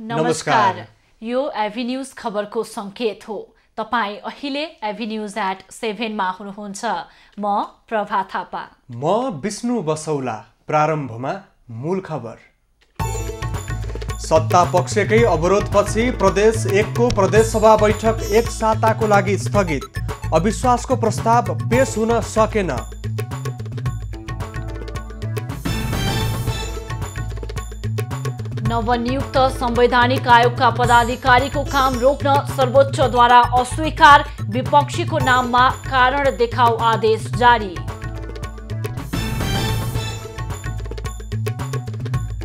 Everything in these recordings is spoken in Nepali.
नमस्कार। यो एभिन्यूज खबरको संकेत हो। तपाई अहिले एभिन्यूज@7 मा हुनुहुन्छ। म प्रभा थापा। म विष्णु बसौला। प्रारम्भमा मूल खबर। सत्ता पक्षकै अवरोधपछि प्रदेश 1 को प्रदेशसभा बैठक एक साताको लागि स्थगित। अविश्वासको प्रस्ताव पेश हुन सकेन। नवनियुक्त संवैधानिक आयोगका पदाधिकारीको काम रोक्न सर्वोच्चद्वारा अस्वीकार। विपक्षीको नाममा कारण देखाऊ आदेश जारी।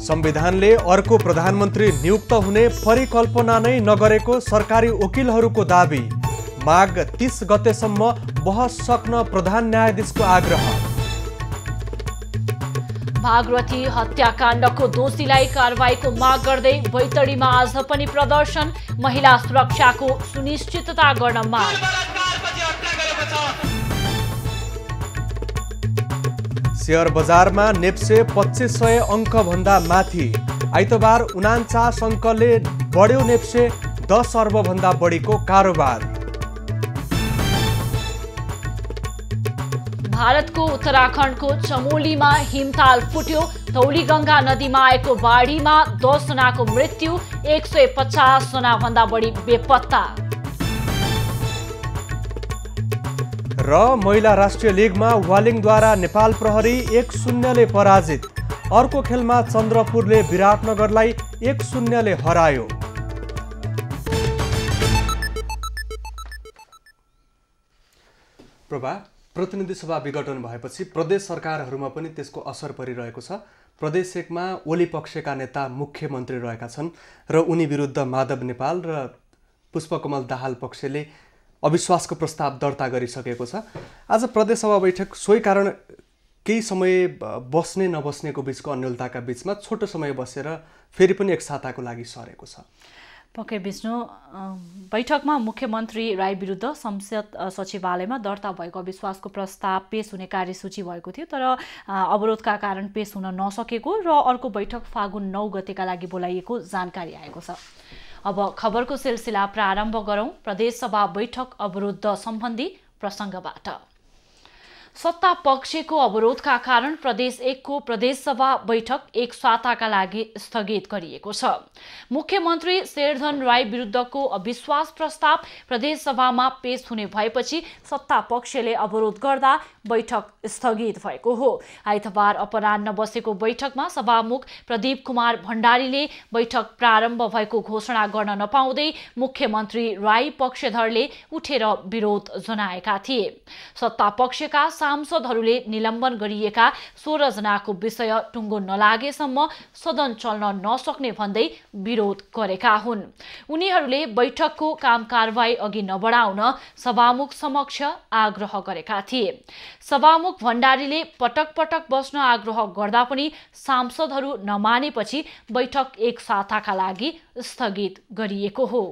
संविधानले अर्को प्रधानमन्त्री नियुक्त हुने परिकल्पना नै नगरेको सरकारी वकिलहरूको दाबी। माघ 30 गतेसम्म बहस सक्न प्रधान न्यायाधीशको आग्रह। भागरथी हत्याकाण्डको दोषीलाई कारबाहीको माग गर्दै बैतडीमा आज पनि प्रदर्शन। महिला सुरक्षाको सुनिश्चितता गर्न माग। शेयर बजारमा नेप्से 2500 अङ्कभन्दा माथि। आइतबार 49 अङ्कले बढ्यो नेप्से। 10 अर्बभन्दा बढीको कारोबार। भारतको उत्तराखण्डको चमोलीमा हिमताल फुट्यो। धौलीगङ्गा नदीमा आएको बाढीमा 10 जनाको मृत्यु। 150 जना भन्दा बढी बेपत्ता। र महिला राष्ट्रिय लिगमा वालिङद्वारा नेपाल प्रहरी 1-0 ले पराजित। अर्को खेलमा चन्द्रपुरले विराटनगरलाई 1-0 ले हरायो। प्रभा, प्रतिनिधि सभा विघटन भएपछि प्रदेश सरकारहरूमा पनि त्यसको असर परिरहेको छ। प्रदेश 1 मा ओली पक्षका नेता मुख्यमन्त्री रहेका छन् र उनी विरुद्ध माधव नेपाल र पुष्पकमल दाहाल पक्षले अविश्वासको प्रस्ताव दर्ता गरिसकेको छ। आज प्रदेश सभा बैठक सोही कारण केही समय बस्ने नबस्नेको बीचको अन्यलताका बीचमा छोटो समय बसेर फेरि पनि एक साताको लागि सरेको छ। पक्कै विष्णु, बैठकमा मुख्यमन्त्री राई विरुद्ध संसद सचिवालयमा दर्ता भएको अविश्वासको प्रस्ताव पेश हुने कार्यसूची भएको थियो, तर अवरोधका कारण पेश हुन नसकेको र अर्को बैठक फागुन 9 गतेका लागि बोलाइएको जानकारी आएको छ। अब खबरको सिलसिला प्रारम्भ गरौं प्रदेशसभा बैठक अवरोध सम्बन्धी प्रसङ्गबाट। सत्ता पक्षको अवरोधका कारण प्रदेश 1 को प्रदेशसभा बैठक एक साताका लागि स्थगित गरिएको छ। मुख्यमन्त्री शेरधन राई विरुद्धको अविश्वास प्रस्ताव प्रदेशसभामा पेश हुने भएपछि सत्ता पक्षले अवरोध गर्दा बैठक स्थगित भएको हो। आइतबार अपराह्न बसेको बैठकमा सभामुख प्रदीप कुमार भण्डारीले बैठक प्रारम्भ भएको घोषणा गर्न नपाउँदै मुख्यमन्त्री राई पक्षधरले उठेर विरोध जनाएका थिए। सत्ता पक्षका सांसदहरूले निलम्बन गरिएका 16 जनाको विषय टुङ्गो नलागेसम्म सदन चल्न नसक्ने भन्दै विरोध गरेका हुन्। उनीहरूले बैठकको काम कारबाही अघि नबढाउन सभामुख समक्ष आग्रह गरेका थिए। सभामुख भण्डारीले पटक पटक बस्न आग्रह गर्दा पनि सांसदहरू नमानेपछि बैठक एक साताका लागि स्थगित गरिएको हो।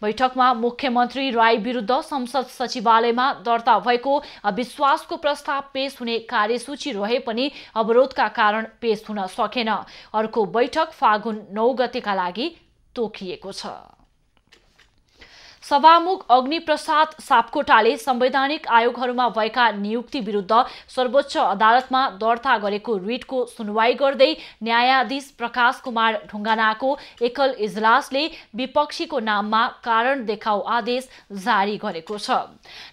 बैठकमा मुख्यमन्त्री राई विरुद्ध संसद सचिवालयमा दर्ता भएको अविश्वासको प्रस्ताव पेश हुने कार्यसूची रहे पनि अवरोधका कारण पेश हुन सकेन। अर्को बैठक फागुन 9 गतेका लागि तोकिएको छ। सभामुख अग्निप्रसाद सापकोटाले संवैधानिक आयोगहरूमा भएका नियुक्ति विरुद्ध सर्वोच्च अदालतमा दर्ता गरेको रिटको सुनवाई गर्दै न्यायाधीश प्रकाश कुमार ढुङ्गानाको एकल इजलासले विपक्षीको नाममा कारण देखाऊ आदेश जारी गरेको छ।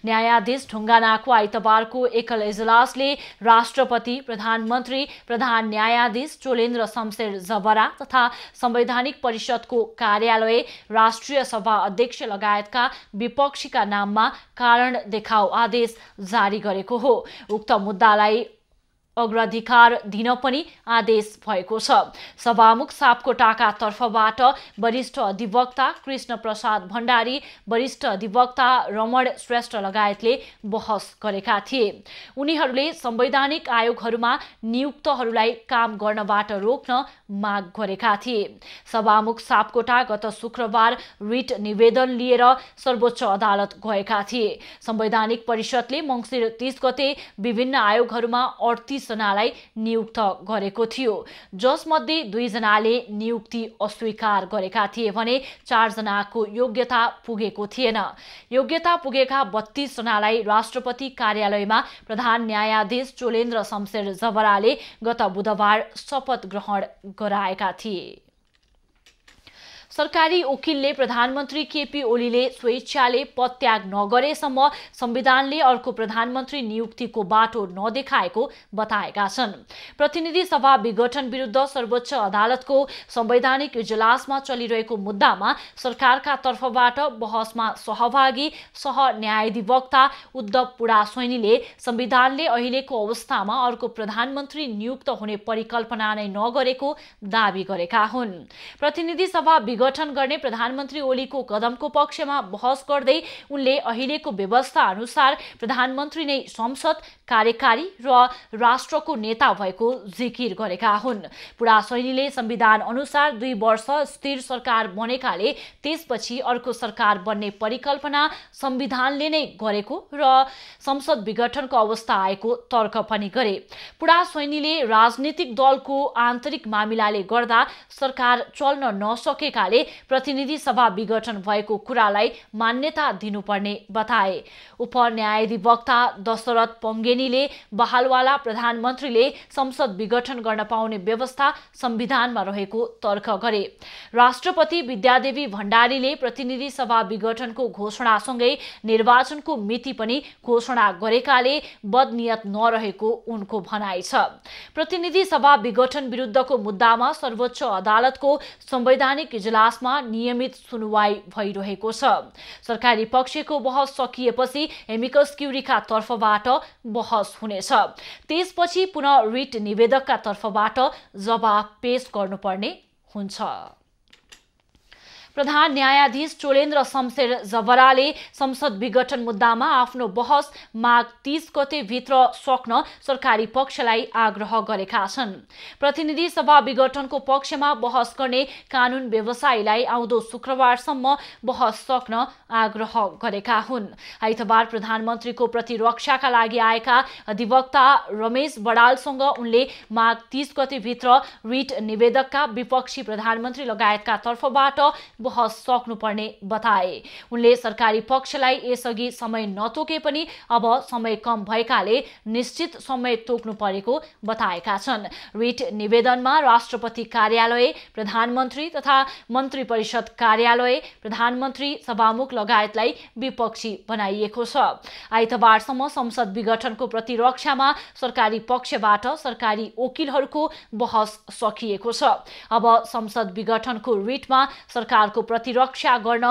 न्यायाधीश ढुङ्गानाको आइतबारको एकल इजलासले राष्ट्रपति, प्रधानमन्त्री, प्रधान न्यायाधीश चोलेन्द्र शमशेर जबरा तथा संवैधानिक परिषदको कार्यालय, राष्ट्रिय सभा अध्यक्ष लगायत विपक्षीका नाममा कारण देखाऊ आदेश जारी गरेको हो। उक्त मुद्दालाई अग्राधिकार दिन पनि आदेश भएको छ। सभामुख सापकोटाका तर्फबाट वरिष्ठ अधिवक्ता कृष्ण प्रसाद भण्डारी, वरिष्ठ अधिवक्ता रमण श्रेष्ठ लगायतले बहस गरेका थिए। उनीहरूले संवैधानिक आयोगहरूमा नियुक्तहरूलाई काम गर्नबाट रोक्न माग गरेका थिए। सभामुख सापकोटा गत शुक्रबार रिट निवेदन लिएर सर्वोच्च अदालत गएका थिए। संवैधानिक परिषदले मङ्सिर 30 गते विभिन्न आयोगहरूमा 38 32 जनालाई नियुक्त गरेको थियो, जसमध्ये 2 जनाले नियुक्ति अस्वीकार गरेका थिए भने 4 जनाको योग्यता पुगेको थिएन। योग्यता पुगेका 32 जनालाई राष्ट्रपति कार्यालयमा प्रधान न्यायाधीश चोलेन्द्र शमशेर जबराले गत बुधबार शपथ ग्रहण गराएका थिए। सरकारी वकिलले प्रधानमन्त्री केपी ओलीले स्वेच्छाले पदत्याग नगरेसम्म संविधानले अर्को प्रधानमन्त्री नियुक्तिको बाटो नदेखाएको बताएका छन्। प्रतिनिधि सभा विघटन विरुद्ध सर्वोच्च अदालतको संवैधानिक इजलासमा चलिरहेको मुद्दामा सरकारका तर्फबाट बहसमा सहभागी सहन्यायाधिवक्ता उद्धव पुडासैनीले संविधानले अहिलेको अवस्थामा अर्को प्रधानमन्त्री नियुक्त हुने परिकल्पना नै नगरेको दावी गरेका हुन्। प्रतिनिधि सभा गठन गर्ने प्रधानमन्त्री ओलीको कदमको पक्षमा बहस गर्दै उनले अहिलेको व्यवस्था अनुसार प्रधानमन्त्री नै संसद, कार्यकारी र राष्ट्रको नेता भएको जिकिर गरेका हुन्। पुडासैनीले संविधान अनुसार 2 वर्ष स्थिर सरकार बनेकाले त्यसपछि अर्को सरकार बन्ने परिकल्पना संविधानले नै गरेको र संसद विघटनको अवस्था आएको तर्क पनि गरे। पुडासैनीले राजनीतिक दलको आन्तरिक मामिलाले गर्दा सरकार चल्न नसकेकाले प्रतिनिधि सभा विघटन भएको कुरालाई मान्यता दिनुपर्ने बताए। उपन्यायाधिवक्ता दशरथ पंगेनीले बहालवाला प्रधानमन्त्रीले संसद विघटन गर्न पाउने व्यवस्था संविधानमा रहेको तर्क गरे। राष्ट्रपति विद्यादेवी भण्डारीले प्रतिनिधि सभा विघटनको घोषणासँगै निर्वाचनको मिति पनि घोषणा गरेकाले बदनियत नरहेको उनको भनाइ छ। प्रतिनिधि सभा विघटन विरुद्धको मुद्दामा सर्वोच्च अदालतको संवैधानिक इजलासमा नियमित सुनवाई भइरहेको छ। सरकारी पक्षको बहस सकिएपछि एमिकस क्युरीका तर्फबाट बहस हुनेछ। त्यसपछि पुनः रिट निवेदकका तर्फबाट जवाफ पेश गर्नुपर्ने हुन्छ। प्रधान न्यायाधीश चोलेन्द्र शमशेर जबराले संसद विघटन मुद्दामा आफ्नो बहस माघ 30 गते भित्र सक्न सरकारी पक्षलाई आग्रह गरेका छन्। प्रतिनिधि सभा विघटनको पक्षमा बहस गर्ने कानून व्यवसायीलाई आउँदो शुक्रबारसम्म बहस सक्न आग्रह गरेका हुन्। आइतबार प्रधानमन्त्रीको प्रतिरक्षाका लागि आएका अधिवक्ता रमेश बडालसँग उनले माघ 30 गते भित्र रिट निवेदकका विपक्षी प्रधानमन्त्री लगायतका तर्फबाट बहस सक्नुपर्ने बताए। उनले सरकारी पक्षलाई यसअघि समय नतोके पनि अब समय कम भएकाले निश्चित समय तोक्नु परेको बताएका छन्। रिट निवेदनमा राष्ट्रपति कार्यालय, प्रधानमन्त्री तथा मन्त्री परिषद कार्यालय, प्रधानमन्त्री, सभामुख लगायतलाई विपक्षी बनाइएको छ। आइतबारसम्म संसद विघटनको प्रतिरक्षामा सरकारी पक्षबाट सरकारी वकिलहरूको बहस सकिएको छ। अब संसद विघटनको रिटमा सरकारको प्रतिरक्षा गर्न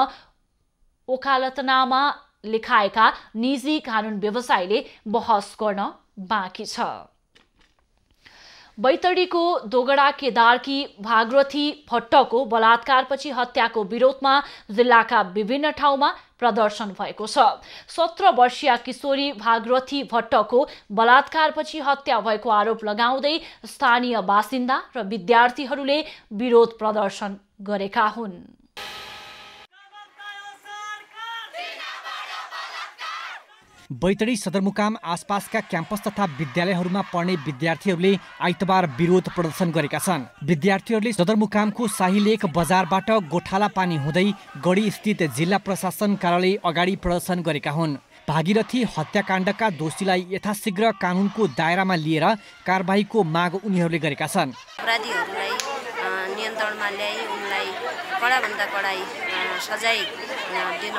वकालतनामा लेखाएका निजी कानून व्यवसायीले बहस गर्न बाँकी छ। बैतडीको दोगडा केदारकी भागरथी भट्टको बलात्कारपछि हत्याको विरोधमा जिल्लाका विभिन्न ठाउँमा प्रदर्शन भएको छ। 17 वर्षीय किशोरी भागरथी भट्टको बलात्कारपछि हत्या भएको आरोप लगाउँदै स्थानीय बासिन्दा र विद्यार्थीहरूले विरोध प्रदर्शन गरेका हुन्। बैतडी सदरमुकाम आसपासका क्याम्पस तथा विद्यालयहरूमा पढ्ने विद्यार्थीहरूले आइतबार विरोध प्रदर्शन गरेका छन्। विद्यार्थीहरूले सदरमुकामको शाहीलेक बजारबाट गोठाला पानी हुँदै गढी स्थित जिल्ला प्रशासन कार्यालय अगाडि प्रदर्शन गरेका हुन्। भागीरथी हत्याकाण्डका दोषीलाई यथाशीघ्र कानुनको दायरामा लिएर कारबाहीको माग उनीहरूले गरेका छन्। अपराधीहरूलाई नियन्त्रणमा ल्याई उनलाई कडाभन्दा कडाई सजाय दिन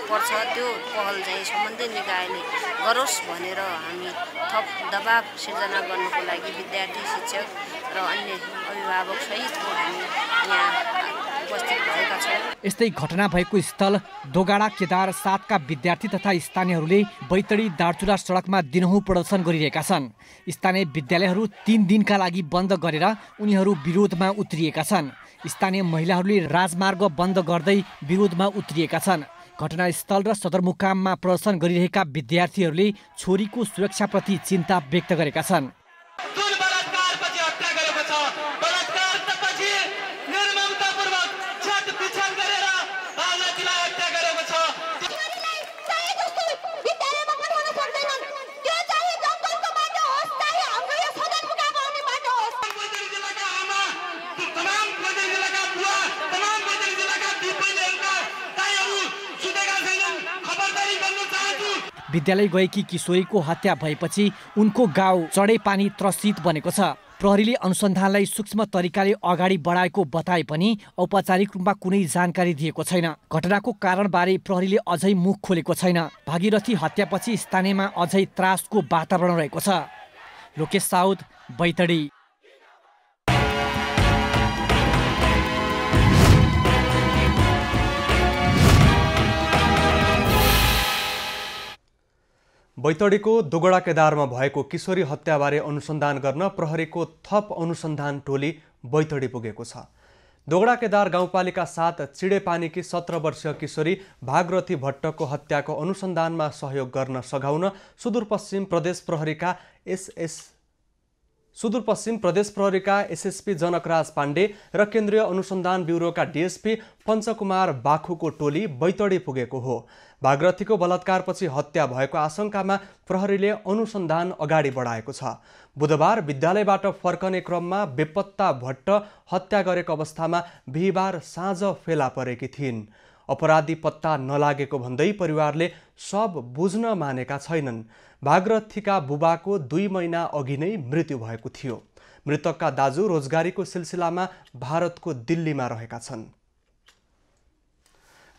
पर्छ, त्यो पहल चाहिँ सम्बन्धित निकायले गरोस् भनेर हामी थप दबाब सिर्जना गर्नको लागि विद्यार्थी, शिक्षक र अन्य अभिभावक सहितको हामी यहाँ उपस्थित भएका छौँ। यस्तै घटना भएको स्थल दोगाडा केदार 7 का विद्यार्थी तथा स्थानीयहरूले बैतडी दार्चुला सडकमा दिनहुँ प्रदर्शन गरिरहेका छन्। स्थानीय विद्यालयहरू 3 दिनका लागि बन्द गरेर उनीहरू विरोधमा उत्रिएका छन्। स्थानीय महिलाहरूले राजमार्ग बन्द गर्दै विरोधमा उत्रिएका छन्। घटनास्थल र सदरमुकाममा प्रदर्शन गरिरहेका विद्यार्थीहरूले छोरीको सुरक्षाप्रति चिन्ता व्यक्त गरेका छन्। विद्यालय गएकी किशोरीको हत्या भएपछि उनको गाउँ चढे पानी त्रसित बनेको छ। प्रहरीले अनुसन्धानलाई सूक्ष्म तरिकाले अगाडि बढाएको बताए पनि औपचारिक रूपमा कुनै जानकारी दिएको छैन। घटनाको कारणबारे प्रहरीले अझै मुख खोलेको छैन। भागीरथी हत्यापछि स्थानीयमा अझै त्रासको वातावरण रहेको छ। लोकेश साउद, बैतडी। बैतडीको दोगडा केदारमा भएको किशोरी हत्याबारे अनुसन्धान गर्न प्रहरीको थप अनुसन्धान टोली बैतडी पुगेको छ। दोगडा केदार गाउँपालिका 7 चिडेपानीकी 17 वर्षीय किशोरी भागरथी भट्टको हत्याको अनुसन्धानमा सहयोग गर्न सघाउन सुदूरपश्चिम प्रदेश प्रहरीका एसएसपी जनकराज पाण्डे र केन्द्रीय अनुसन्धान ब्युरोका डीएसपी पञ्चकुमार बाखुको टोली बैतडी पुगेको हो। भागरथीको बलात्कारपछि हत्या भएको आशंकामा प्रहरीले अनुसन्धान अगाडि बढाएको छ। बुधबार विद्यालयबाट फर्कने क्रममा बेपत्ता भट्ट हत्या गरेको अवस्थामा बिहीबार साँझ फेला परेकी थिइन्। अपराधी पत्ता नलागेको भन्दै परिवारले सब बुझ्न मानेका छैनन्। भागरथीका बुबाको 2 महिना अघि नै मृत्यु भएको थियो। मृतकका दाजु रोजगारीको सिलसिलामा भारतको दिल्लीमा रहेका छन्।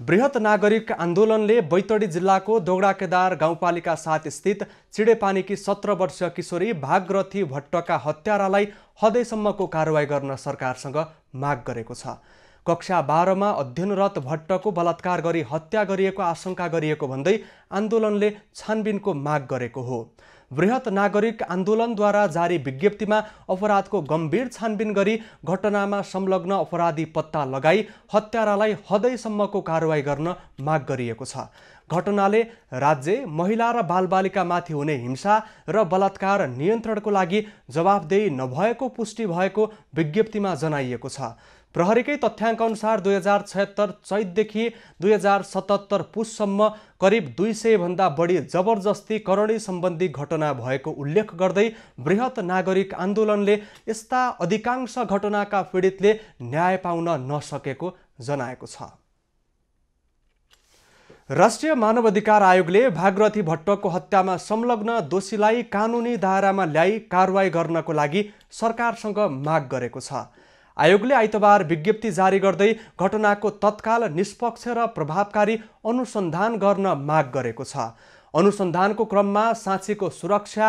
बृहत नागरिक आन्दोलनले बैतडी जिल्लाको दोगडा केदार गाउँपालिका 7 स्थित चिडेपानीकी 17 वर्षीय किशोरी भागरथी भट्टका हत्यारालाई हदैसम्मको कारवाही गर्न सरकारसँग माग गरेको छ। कक्षा 12 मा अध्ययनरत भट्टको बलात्कार गरी हत्या गरिएको आशंका गरिएको भन्दै आन्दोलनले छानबिनको माग गरेको हो। बृहत नागरिक आन्दोलनद्वारा जारी विज्ञप्तिमा अपराधको गम्भीर छानबिन गरी घटनामा संलग्न अपराधी पत्ता लगाई हत्यारालाई हदैसम्मको कारवाही गर्न माग गरिएको छ। घटनाले राज्य महिला र बालबालिकामाथि हुने हिंसा र बलात्कार नियन्त्रणको लागि जवाफदेही नभएको पुष्टि भएको विज्ञप्तिमा जनाइएको छ। प्रहरीकै तथ्याङ्क अनुसार 2076 चैतदेखि 2077 पुससम्म करिब 200 भन्दा बढी जबरजस्ती करणी सम्बन्धी घटना भएको उल्लेख गर्दै बृहत नागरिक आन्दोलनले यस्ता अधिकांश घटनाका पीडितले न्याय पाउन नसकेको जनाएको छ। राष्ट्रिय मानवाधिकार आयोगले भागरथी भट्टको हत्यामा संलग्न दोषीलाई कानुनी दायरामा ल्याई कारवाही गर्नको लागि सरकारसँग माग गरेको छ। आयोगले आइतबार विज्ञप्ति जारी गर्दै घटनाको तत्काल निष्पक्ष र प्रभावकारी अनुसन्धान गर्न माग गरेको छ। अनुसन्धानको क्रममा साक्षीको सुरक्षा,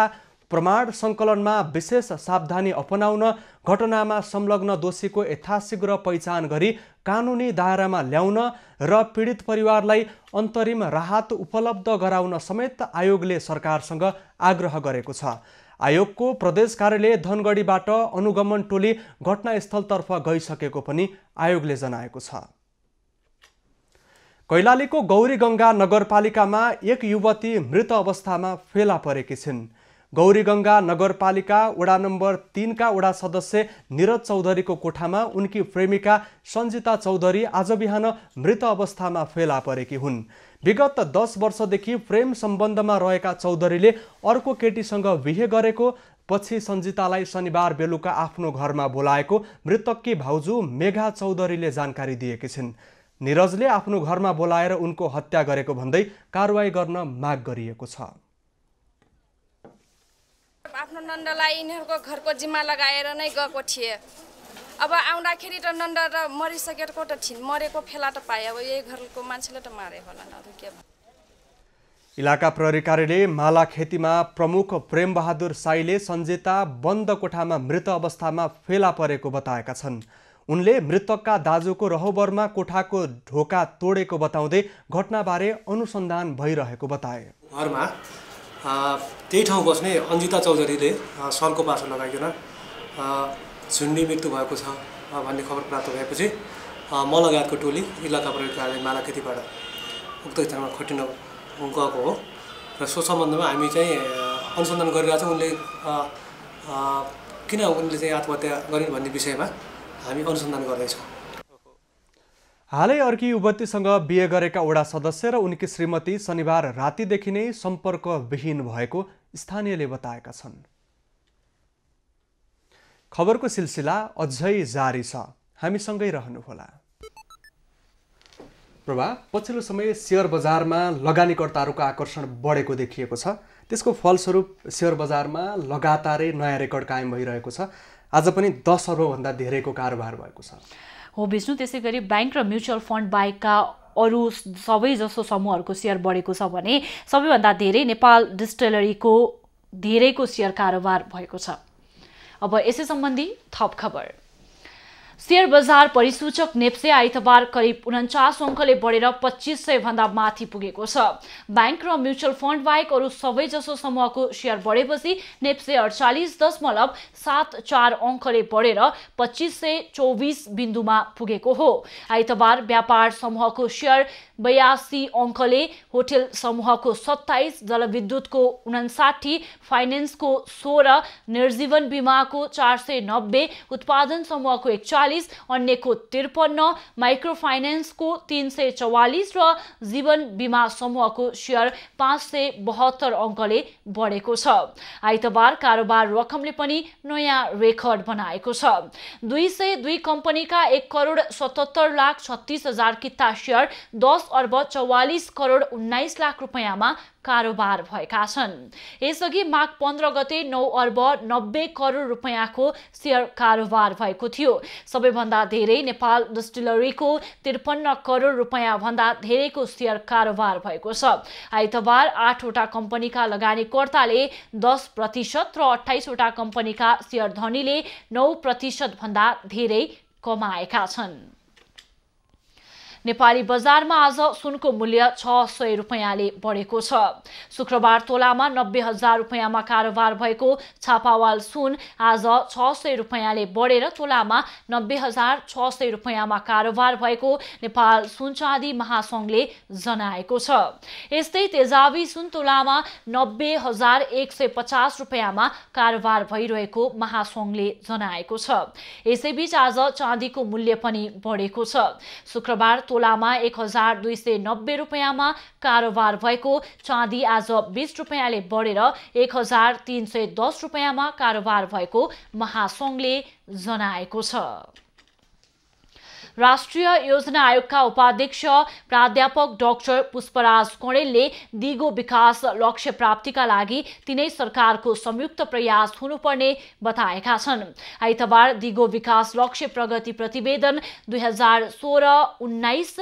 प्रमाण सङ्कलनमा विशेष सावधानी अपनाउन, घटनामा संलग्न दोषीको यथाशीघ्र पहिचान गरी कानुनी दायरामा ल्याउन र पीडित परिवारलाई अन्तरिम राहत उपलब्ध गराउन समेत आयोगले सरकारसँग आग्रह गरेको छ। आयोगको प्रदेश कार्यालय धनगढीबाट अनुगमन टोली घटनास्थलतर्फ गइसकेको पनि आयोगले जनाएको छ। कैलालीको गौरीगङ्गा नगरपालिकामा एक युवती मृत अवस्थामा फेला परेकी छिन्। गौरीगङ्गा नगरपालिका वडा नम्बर 3 का वडा सदस्य निरज चौधरीको कोठामा उनकी प्रेमिका सञ्जिता चौधरी आज बिहान मृत अवस्थामा फेला परेकी हुन्। विगत 10 वर्षदेखि प्रेम सम्बन्धमा रहेका चौधरीले अर्को केटीसँग बिहे गरेको पछि सञ्जितालाई शनिबार बेलुका आफ्नो घरमा बोलाएको मृतककी भाउजू मेघा चौधरीले जानकारी दिएकी छिन्। निरजले आफ्नो घरमा बोलाएर उनको हत्या गरेको भन्दै कारवाही गर्न माग गरिएको छ। आफ्नो नन्दलाई यिनीहरूको घरको जिम्मा लगाएर नै गएको थिए। अब आउँदाखेरि त नन्द र मरिसकेको त थिइन्, मरेको फेला त पाए। अब यही घरको मान्छेले त मारे होला न त के। इलाका प्रहरी कार्यालय माला खेतीमा प्रमुख प्रेम बहादुर साईले सञ्जिता बन्द कोठामा मृत अवस्थामा फेला परेको बताएका छन्। उनले मृतकका दाजुको रहोबरमा कोठाको ढोका तोडेको बताउँदै घटनाबारे अनुसन्धान भइरहेको बताए। घरमा त्यही ठाउँ बस्ने अन्जिता चौधरीले सरको पासो लगाइकन झुन्डी मृत्यु भएको छ भन्ने खबर प्राप्त भएपछि म लगायतको टोली इलाका प्रहरी कार्यालय माला खेतीबाट उक्त स्थानमा खटिन गएको हो र सो सम्बन्धमा हामी चाहिँ अनुसन्धान गरिरहेका छौँ। उनले किन उनले चाहिँ आत्महत्या गरिन् भन्ने विषयमा हामी अनुसन्धान गर्दैछौँ। हालै अर्की युवतीसँग बिहे गरेका वडा सदस्य र उनकी श्रीमती शनिबार रातिदेखि नै सम्पर्कविहीन भएको स्थानीयले बताएका छन्। खबरको सिलसिला अझै जारी छ, हामीसँगै रहनुहोला। प्रभा, पछिल्लो समय सेयर बजारमा लगानीकर्ताहरूको आकर्षण बढेको देखिएको छ। त्यसको फलस्वरूप सेयर बजारमा लगातारै नयाँ रेकर्ड कायम भइरहेको छ। आज पनि 10 अर्बभन्दा धेरैको कारोबार भएको छ। हो विष्णु, त्यसै गरी बैंक र म्युचुअल फन्ड बाहेकका अरू सबै जसो समूहहरूको सेयर बढेको छ भने सबैभन्दा धेरै नेपाल डिस्टिलरीको धेरैको सेयर कारोबार भएको छ। अब यसै सम्बन्धी थप खबर। शेयर बजार परिसूचक नेप्से आइतबार करिब 49 अङ्कले बढेर 2500 भन्दा माथि पुगेको छ। बैंक र म्युचुअल फन्ड बाहेक अरू सबै जसो समूहको सेयर बढेपछि नेप्से 48.74 अङ्कले बढेर 2524 बिन्दुमा पुगेको हो। आइतबार व्यापार समूहको सेयर 82 अङ्कले, होटल समूहको 27, जलविद्युतको 59, फाइनेन्सको 16, निर्जीवन बीमाको 490, उत्पादन समूहको 41, अन्यको 53, माइक्रो फाइनेन्सको 344 र जीवन बीमा समूहको सेयर 572 अङ्कले बढेको छ। आइतबार कारोबार रकमले पनि नयाँ रेकर्ड बनाएको छ। 202 कम्पनीका 1,77,36,000 किता सेयर 10 अर्ब 44 करोड 19 लाख रुपैयाँमा कारोबार भएका छन्। यसअघि माघ 15 गते 9 अर्ब 90 करोड रुपैयाँको सेयर कारोबार भएको थियो। सबैभन्दा धेरै नेपाल डिस्टिलरीको 53 करोड रुपैयाँ भन्दा धेरैको सेयर कारोबार भएको छ। आइतबार 8 वटा कम्पनीका लगानीकर्ताले 10% र 28 वटा कम्पनीका सेयर धनीले 9% भन्दा धेरै कमाएका छन्। नेपाली बजारमा आज सुनको मूल्य 600 रुपैयाँले बढेको छ। शुक्रबार तोलामा 90,000 रुपैयाँमा कारोबार भएको छापावाल सुन आज 600 रुपैयाँले बढेर तोलामा 90,600 रुपैयाँमा कारोबार भएको नेपाल सुन चाँदी महासंघले जनाएको छ। यस्तै तेजाबी सुन तोलामा 90,150 रुपैयाँमा कारोबार भइरहेको महासंघले जनाएको छ। यसैबीच आज चाँदीको मूल्य पनि बढेको छ। शुक्रबार तोलामा 1,290 रुपैयाँमा कारोबार भएको चाँदी आज 20 रुपैयाँले बढेर 1,310 रुपैयाँमा कारोबार भएको महासंघले जनाएको छ। राष्ट्रिय योजना आयोगका उपाध्यक्ष प्राध्यापक डाक्टर पुष्पराज कणेलले दिगो विकास लक्ष्य प्राप्तिका लागि तिनै सरकारको संयुक्त प्रयास हुनुपर्ने बताएका छन्। आइतबार दिगो विकास लक्ष्य प्रगति प्रतिवेदन 2016-19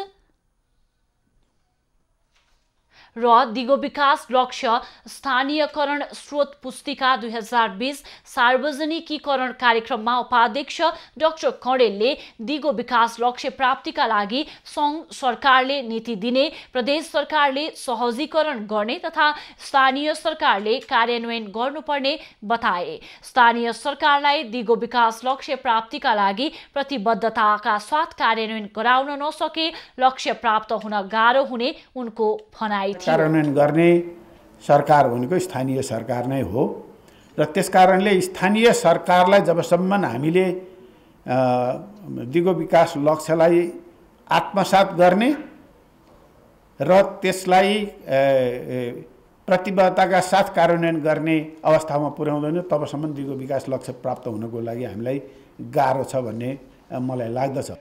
र दिगो विकास लक्ष्य स्थानीयकरण स्रोत पुस्तिका 2020 सार्वजनिकीकरण कार्यक्रममा उपाध्यक्ष डाक्टर कणेलले दिगो विकास लक्ष्य प्राप्तिका लागि सङ्घ सरकारले नीति दिने, प्रदेश सरकारले सहजीकरण गर्ने तथा स्थानीय सरकारले कार्यान्वयन गर्नुपर्ने बताए। स्थानीय सरकारलाई दिगो विकास लक्ष्य प्राप्तिका लागि प्रतिबद्धताका साथ कार्यान्वयन गराउन नसके लक्ष्य प्राप्त हुन गाह्रो हुने उनको भनाइ थियो। कार्यान्वयन गर्ने सरकार भनेको स्थानीय सरकार नै हो र त्यसकारणले स्थानीय सरकारलाई जबसम्म हामीले दिगो विकास लक्ष्यलाई आत्मसात गर्ने र त्यसलाई प्रतिबद्धताका साथ कार्यान्वयन गर्ने अवस्थामा पुर्याउँदैन तबसम्म दिगो विकास लक्ष्य प्राप्त हुनको लागि हामीलाई गाह्रो छ भन्ने मलाई लाग्दछ।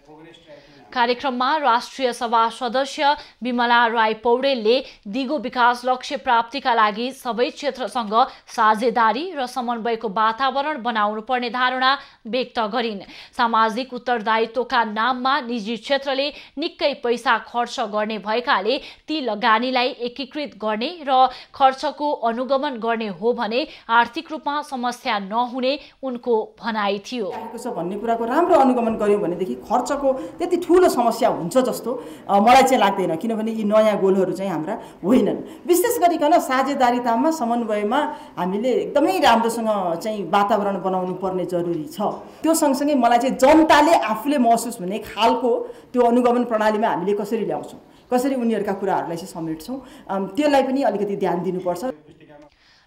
कार्यक्रममा राष्ट्रिय सभा सदस्य विमला राई पौडेलले दिगो विकास लक्ष्य प्राप्तिका लागि सबै क्षेत्रसँग साझेदारी र समन्वयको वातावरण बनाउनु पर्ने धारणा व्यक्त गरिन्। सामाजिक उत्तरदायित्वका नाममा निजी क्षेत्रले निकै पैसा खर्च गर्ने भएकाले ती लगानीलाई एकीकृत गर्ने र खर्चको अनुगमन गर्ने हो भने आर्थिक रूपमा समस्या नहुने उनको भनाइ थियो। भन्ने कुराको राम्रो अनुगमन गर्यौं भनेदेखि खर्चको त्यति ठूलो समस्या हुन्छ जस्तो मलाई चाहिँ लाग्दैन, किनभने यी नयाँ गोलहरू चाहिँ हाम्रा होइनन्। विशेष गरिकन साझेदारीतामा समन्वयमा हामीले एकदमै राम्रोसँग चाहिँ वातावरण बनाउनु पर्ने जरुरी छ। त्यो सँगसँगै मलाई चाहिँ जनताले आफूले महसुस हुने खालको त्यो अनुगमन प्रणालीमा हामीले कसरी ल्याउँछौँ, कसरी उनीहरूका कुराहरूलाई चाहिँ समेट्छौँ, त्यसलाई पनि अलिकति ध्यान दिनुपर्छ।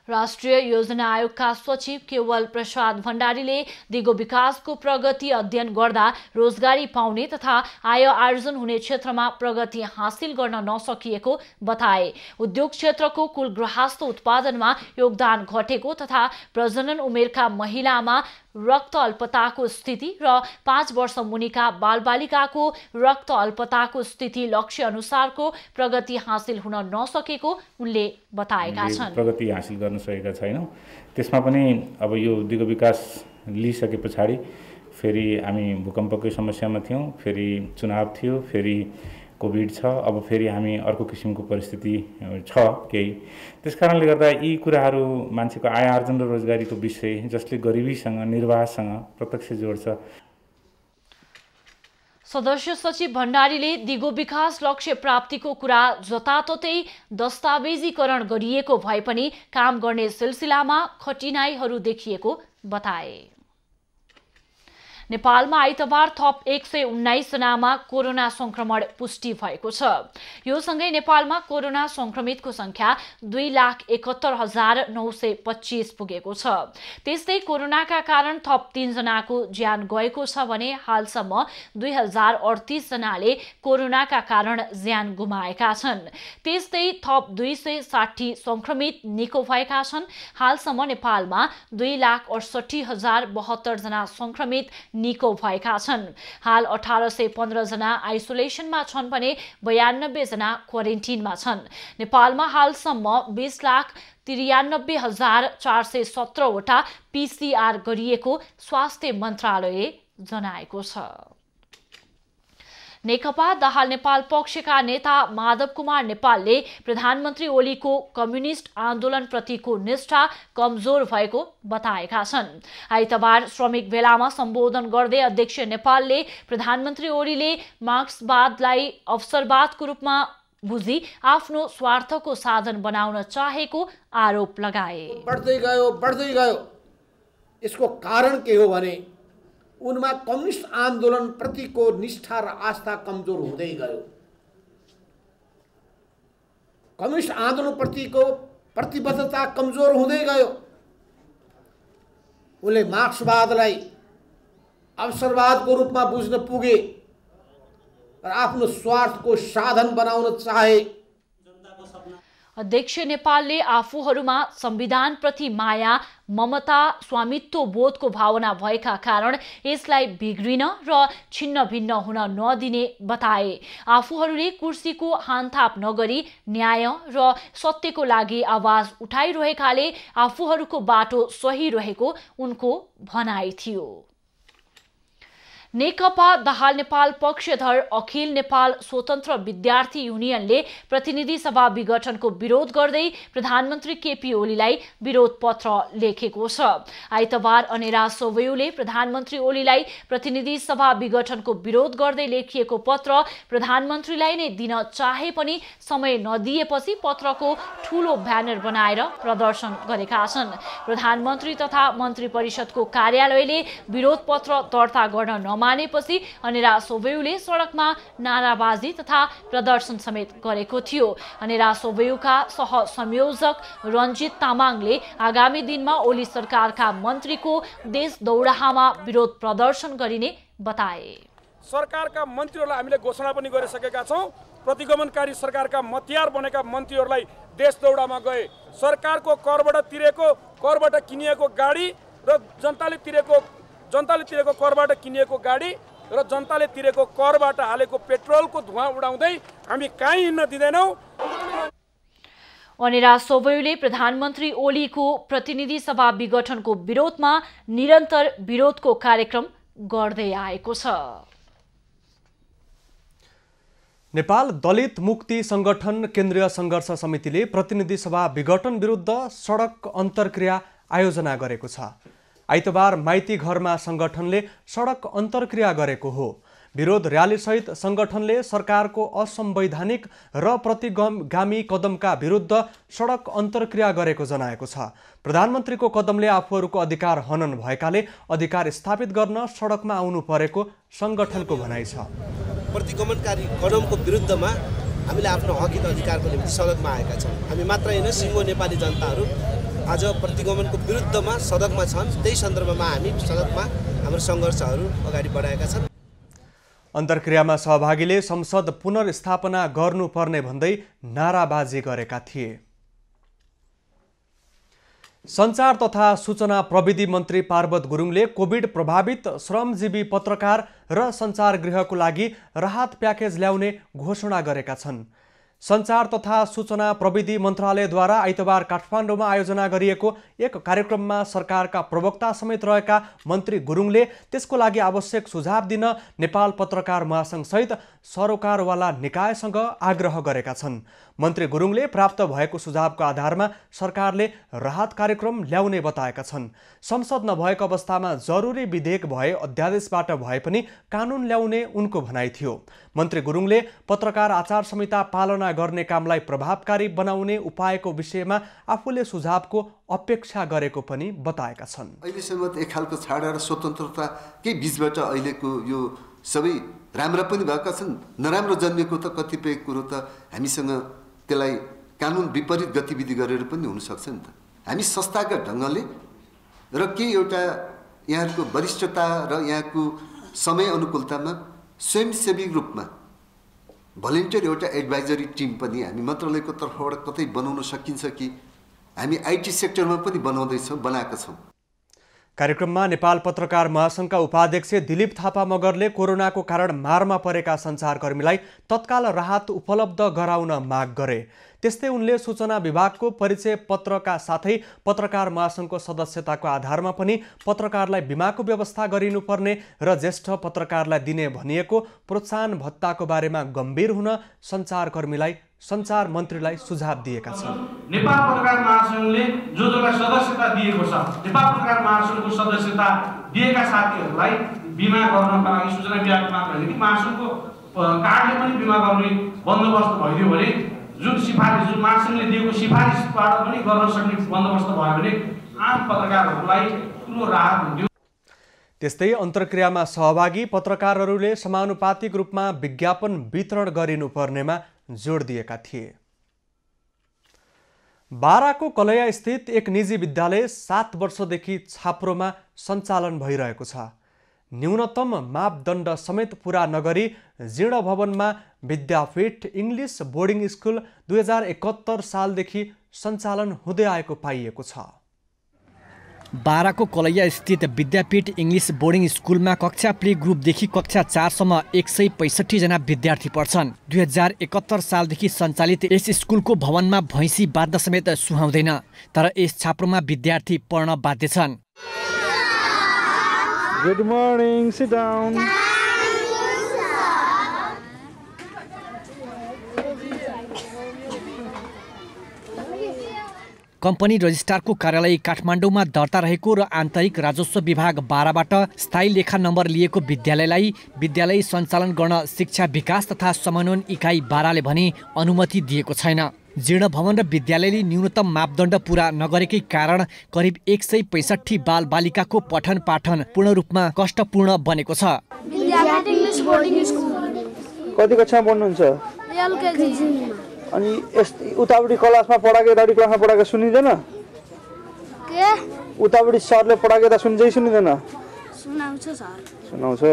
राष्ट्रिय योजना आयोगका सचिव केवल प्रसाद भण्डारीले दिगो विकासको प्रगति अध्ययन गर्दा रोजगारी पाउने तथा आय आर्जन हुने क्षेत्रमा प्रगति हासिल गर्न नसकिएको बताए। उद्योग क्षेत्रको कुल गृहस्थ उत्पादनमा योगदान घटेको तथा प्रजनन उमेरका महिलामा रक्त अल्पताको स्थिति र 5 वर्ष मुनिका बालबालिकाको रक्त अल्पताको स्थिति लक्ष्य अनुसारको प्रगति हासिल हुन नसकेको उनले बताएका छन्। प्रगति हासिल गर्न सकेका छैनौँ। त्यसमा पनि अब यो दिगो विकास लिइसके पछाडि फेरि हामी भूकम्पकै समस्यामा थियौँ, फेरि चुनाव थियो, फेरि कोभिड छ, अब फेरि हामी अर्को किसिमको परिस्थिति छ केही। त्यसकारणले गर्दा यी कुराहरू मान्छेको आय आर्जन र रोजगारीको विषय जसले गरिबीसँग निर्वाहसँग प्रत्यक्ष जोड्छ। सदस्य सचिव भण्डारीले दिगो विकास लक्ष्य प्राप्तिको कुरा जताततै दस्तावेजीकरण गरिएको भए पनि काम गर्ने सिलसिलामा कठिनाइहरू देखिएको बताए। नेपालमा आइतबार थप 119 जनामा कोरोना संक्रमण पुष्टि भएको छ। यो सँगै नेपालमा कोरोना संक्रमितको संख्या 2,71,925 पुगेको छ। त्यस्तै कोरोनाका कारण थप 3 जनाको ज्यान गएको छ भने हालसम्म 2038 जनाले कोरोनाका कारण ज्यान गुमाएका छन्। त्यस्तै थप 260 संक्रमित निको भएका छन्। हालसम्म नेपालमा 2,68,072 जना संक्रमित निको भएका छन्। हाल 1815 जना आइसोलेसनमा छन् भने 92 जना क्वारेन्टिनमा छन्। नेपालमा हालसम्म 20,93,417 वटा PCR गरिएको स्वास्थ्य मन्त्रालयले जनाएको छ। नेकपा दाहाल नेपाल पक्षका नेता माधव कुमार नेपालले प्रधानमन्त्री ओलीको कम्युनिस्ट आन्दोलनप्रतिको निष्ठा कमजोर भएको बताएका छन्। आइतबार श्रमिक भेलामा सम्बोधन गर्दै अध्यक्ष नेपालले प्रधानमन्त्री ओलीले मार्क्सवादलाई अवसरवादको रूपमा बुझी आफ्नो स्वार्थको साधन बनाउन चाहेको आरोप लगाए। बढ्दै गयो। यसको कारण के हो भने उनमा कम्युनिस्ट आन्दोलन प्रतिको निष्ठा र आस्था कमजोर हुँदै गयो। कम्युनिस्ट आन्दोलन प्रतिको प्रतिबद्धता कमजोर हुँदै गयो। उनले मार्क्सवादलाई अवसरवादको रूपमा बुझ्न पुगे र आफ्नो स्वार्थको साधन बनाउन चाहे। अध्यक्ष नेपालले आफूहरूमा संविधानप्रति माया, ममता, स्वामित्व बोधको भावना भएका कारण यसलाई बिग्रिन र छिन्न भिन्न हुन नदिने बताए। आफूहरूले कुर्सीको हानथाप नगरी न्याय र सत्यको लागि आवाज उठाइरहेकाले आफूहरूको बाटो सही रहेको उनको भनाइ थियो। नेकपा दाहाल नेपाल पक्षधर अखिल नेपाल स्वतन्त्र विद्यार्थी युनियनले प्रतिनिधि सभा विघटनको विरोध गर्दै प्रधानमन्त्री केपी ओलीलाई विरोध पत्र लेखेको छ। आइतबार अनेरा सोवेयुले प्रधानमन्त्री ओलीलाई प्रतिनिधि सभा विघटनको विरोध गर्दै लेखिएको पत्र प्रधानमन्त्रीलाई नै दिन चाहे पनि समय नदिएपछि पत्रको ठूलो ब्यानर बनाएर प्रदर्शन गरेका छन्। प्रधानमन्त्री तथा मन्त्री परिषदको कार्यालयले विरोध पत्र दर्ता गर्न मानेपछि अनेरा सोवेयुले सडकमा नाराबाजी तथा प्रदर्शन समेत गरेको थियो। अनेरा सोवेयुका सह संयोजक रञ्जित तामाङले आगामी दिनमा ओली सरकारका मन्त्रीको देश दौडाहामा विरोध प्रदर्शन गरिने बताए। सरकारका मन्त्रीहरूलाई हामीले घोषणा पनि गरिसकेका छौँ। प्रतिगमनकारी सरकारका मतियार बनेका मन्त्रीहरूलाई देश दौडामा गए। सरकारको करबाट किनिएको गाडी र जनताले तिरेको करबाट किनिएको गाडी र जनताले तिरेको करबाट हालेको पेट्रोलको धुवाँ उडाउँदै हामी कहीँ हिँड्न दिँदैनौँ। अनेरा सोवेयुले प्रधानमन्त्री ओलीको प्रतिनिधि सभा विघटनको विरोधमा निरन्तर विरोधको कार्यक्रम गर्दै आएको छ। नेपाल दलित मुक्ति संगठन केन्द्रीय संघर्ष समितिले प्रतिनिधि सभा विघटन विरुद्ध सडक अन्तर्क्रिया आयोजना गरेको छ। आइतबार माइती घरमा संगठनले सडक अन्तर्क्रिया गरेको हो। विरोध र्यालीसहित संगठनले सरकारको असंवैधानिक र प्रतिगामी कदमका विरुद्ध सडक अन्तर्क्रिया गरेको जनाएको छ। प्रधानमन्त्रीको कदमले आफूहरूको अधिकार हनन भएकाले अधिकार स्थापित गर्न सडकमा आउनु परेको संगठनको भनाइ छ। प्रतिगमनकारी कदमको विरुद्धमा हामीले आफ्नो हक अधिकारको निम्ति सडकमा आएका छौँ। हामी मात्र होइन, सिङ्गो नेपाली जनताहरू आज प्रतिगमनको विरुद्धमा सडकमा छन्। त्यही सन्दर्भमा हामी सडकमा हाम्रो सङ्घर्षहरू अगाडि बढाएका छन्। अन्तर्क्रियामा सहभागीले संसद पुनर्स्थापना गर्नुपर्ने भन्दै नाराबाजी गरेका थिए। सञ्चार तथा सूचना प्रविधि मन्त्री पार्वत गुरुङले कोभिड प्रभावित श्रमजीवी पत्रकार र सञ्चारगृहको लागि राहत प्याकेज ल्याउने घोषणा गरेका छन्। सञ्चार तथा सूचना प्रविधि मन्त्रालयद्वारा आइतबार काठमाडौँमा आयोजना गरिएको एक कार्यक्रममा सरकारका प्रवक्ता समेत रहेका मन्त्री गुरुङले त्यसको लागि आवश्यक सुझाव दिन नेपाल पत्रकार महासंघ सहित सरोकारवाला निकायसँग आग्रह गरेका छन्। मन्त्री गुरुङले प्राप्त भएको सुझावको आधारमा सरकारले राहत कार्यक्रम ल्याउने बताएका छन्। संसद नभएको अवस्थामा जरुरी विधेयक भए अध्यादेशबाट भए पनि कानुन ल्याउने उनको भनाइ थियो। मन्त्री गुरुङले पत्रकार आचार संहिता पालना गर्ने कामलाई प्रभावकारी बनाउने उपायको विषयमा आफूले सुझावको अपेक्षा गरेको पनि बताएका छन्। अहिलेसम्म एक खालको छाडा र स्वतन्त्रताकै बीचबाट अहिलेको यो सबै राम्रा पनि भएका छन्, नराम्रो जन्मेको त कतिपय कुरो त हामीसँग त्यसलाई कानुन विपरीत गतिविधि गरेर पनि हुनसक्छ नि त। हामी संस्थागत ढङ्गले र के एउटा यहाँको वरिष्ठता र यहाँको समय अनुकूलतामा स्वयंसेवी रूपमा भलिन्टियर एउटा एडभाइजरी टिम पनि हामी मन्त्रालयको तर्फबाट कतै बनाउन सकिन्छ कि हामी आइटी सेक्टरमा पनि बनाएका छौँ। कार्यक्रममा नेपाल पत्रकार महासंघका उपाध्यक्ष दिलीप थापा मगरले कोरोनाको कारण मारमा परेका सञ्चारकर्मीलाई तत्काल राहत उपलब्ध गराउन माग गरे। त्यस्तै उनले सूचना विभागको परिचय पत्रका साथै पत्रकार महासंघको सदस्यताको आधारमा पनि पत्रकारलाई बिमाको व्यवस्था गरिनुपर्ने र ज्येष्ठ पत्रकारलाई दिने भनिएको प्रोत्साहन भत्ताको बारेमा गम्भीर हुन सञ्चारकर्मीलाई सञ्चार मन्त्रीलाई सुझाव दिएका छन्। नेपाल पत्रकार महासंघले जोलाई सदस्यता दिएको छ, नेपाल पत्रकार महासंघको सदस्यता दिएका साथीहरूलाई बिमा गर्नका लागि सूचना विभाग मात्र होइन कि महासंघको कार्डले पनि बिमा गर्ने बन्दोबस्त भइदियो भने जुन महासंघले दिएको सिफारिसबाट पनि गर्न सक्ने बन्दोबस्त भयो भने आम पत्रकारहरूलाई ठुलो राहत हुन्थ्यो। त्यस्तै अन्तर्क्रियामा सहभागी पत्रकारहरूले समानुपातिक रूपमा विज्ञापन वितरण गरिनुपर्नेमा जोड दिएका थिए। बाराको कलैया स्थित एक निजी विद्यालय 7 वर्षदेखि छाप्रोमा सञ्चालन भइरहेको छ। न्यूनतम मापदण्ड समेत पूरा नगरी जीर्ण भवनमा विद्यापीठ इङ्ग्लिस बोर्डिङ स्कुल 2071 सालदेखि सञ्चालन हुँदै आएको पाइएको छ। बाराको कलैया स्थित विद्यापीठ इङ्ग्लिस बोर्डिङ स्कुलमा कक्षा प्ले ग्रुपदेखि कक्षा 4 सम्म 165 जना विद्यार्थी पढ्छन्। 2071 सालदेखि सञ्चालित यस स्कुलको भवनमा भैँसी बाध्न समेत सुहाउँदैन, तर यस छाप्रोमा विद्यार्थी पढ्न बाध्य छन्। Good morning, sit down. Company रजिस्ट्रारको कार्यालय काठमाडौँमा दर्ता रहेको र आन्तरिक राजस्व विभाग बाराबाट स्थायी लेखा नम्बर लिएको विद्यालयलाई विद्यालय सञ्चालन गर्न शिक्षा विकास तथा समन्वयन इकाइ बाराले भने अनुमति दिएको छैन। जीर्ण भवन र विद्यालयले न्यूनतम मापदण्ड पूरा नगरेकै कारण करिब 165 बालबालिकाको पठन पाठन पूर्ण रूपमा कष्टपूर्ण बनेको छ। कति कक्षामा पढ्नुहुन्छ? अनि उतापट्टि क्लासमा पढाएको यतापट्टि क्लासमा पढाएको सुनिँदैन? उतापट्टि सरले पढाएको यता सुनिँदै सुनिँदैन? सुनाउँछ।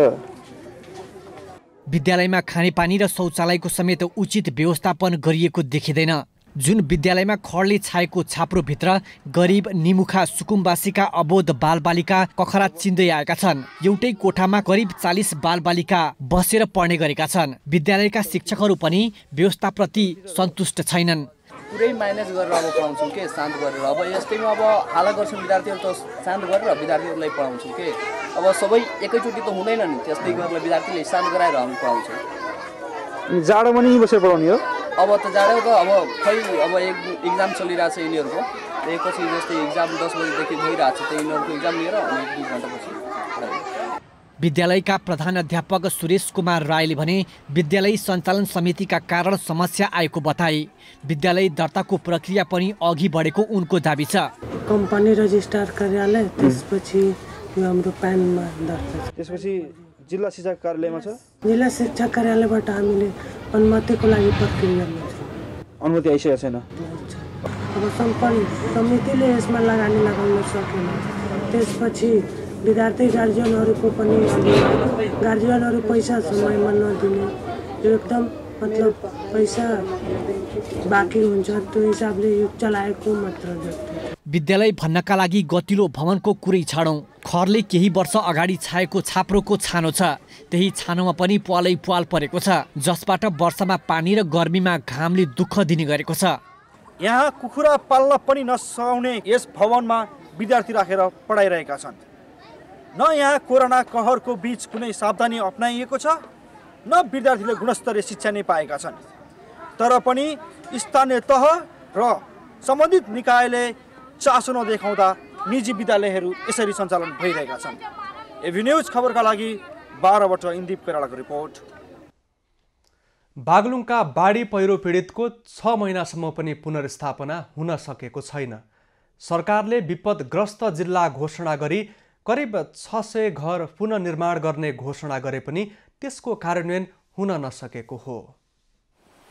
विद्यालयमा खानेपानी र शौचालयको समेत उचित व्यवस्थापन गरिएको देखिँदैन। जुन विद्यालयमा खडले छाएको छाप्रोभित्र गरिब निमुखा सुकुम्बासीका अबोध बालबालिका कखरा चिन्दै आएका छन्। एउटै कोठामा करिब 40 बालबालिका बसेर पढ्ने गरेका छन्। विद्यालयका शिक्षकहरू पनि व्यवस्थाप्रति सन्तुष्ट छैनन्। पुरै म्यानेज गरेर अब पढाउँछौँ के शान्त गरेर। अब यस्तैमा अब हाला गर्छौँ विद्यार्थीहरू त शान्त गरेर विद्यार्थीहरूलाई पढाउँछौँ के। अब सबै एकैचोटि त हुँदैन नि, त्यस्तै गरेर विद्यार्थीले शान्त गराएर हामी पढाउँछौँ। जाडोमा नि बसेर पढाउने हो? अब त जाडो त अब खै अब एक्जाम चलिरहेछ यिनीहरूको, एकपछि जस्तै एक्जाम 10 बजेदेखि भइरहेछ, त यिनीहरूको एक्जाम लिएर अनि 1-2 घन्टापछि। विद्यालयका प्रधान अध्यापक सुरेश कुमार राईले भने विद्यालय सञ्चालन समितिका कारण समस्या आएको बताए। विद्यालय दर्ताको प्रक्रिया पनि अघि बढेको उनको दाबी छ। कम्पनी रजिस्ट्रार कार्यालय, त्यसपछि यो हाम्रो प्यानमा दर्ता, त्यसपछि जिल्ला शिक्षा कार्यालयमा छ। जिल्ला शिक्षा कार्यालयबाट हामीले अनुमतिको लागि प्रक्रियामा छौँ। अनुमति आइसकेको छैन। अब सम्पन्न समितिले यसमा लगानी लगाउन सकेन। त्यसपछि विद्यार्थी गार्जियनहरूको पनि गार्जियनहरू पैसा समयमा नदिने, एकदम मतलब पैसा बाँकी हुन्छ त्यो हिसाबले यो चलाएको मात्र जस्तो। विद्यालय भन्नका लागि गतिलो भवनको कुरै छाडौँ, खरले केही वर्ष अगाडि छाएको छाप्रोको छानो छ, त्यही छानोमा पनि पालै पाल परेको छ, जसबाट वर्षामा पानी र गर्मीमा घामले दुःख दिने गरेको छ। यहाँ कुखुरा पाल्न पनि नसकाउने यस भवनमा विद्यार्थी राखेर पढाइरहेका छन्। न यहाँ कोरोना कहरको बीच कुनै सावधानी अपनाइएको छ, न विद्यार्थीले गुणस्तरीय शिक्षा नै पाएका छन्। तर पनि स्थानीय तह र सम्बन्धित निकायले चासो नदेखाउँदा निजी विद्यालयहरू यसरी सञ्चालन भइरहेका छन्। एभी न्युज खबरका लागि 12बाट इन्दीप केरालाको रिपोर्ट। बागलुङका बाढी पहिरो पीडितको 6 महिनासम्म पनि पुनर्स्थापना हुन सकेको छैन। सरकारले विपदग्रस्त जिल्ला घोषणा गरी करिब 600 घर पुनर्निर्माण गर्ने घोषणा गरे पनि त्यसको कार्यान्वयन हुन नसकेको हो।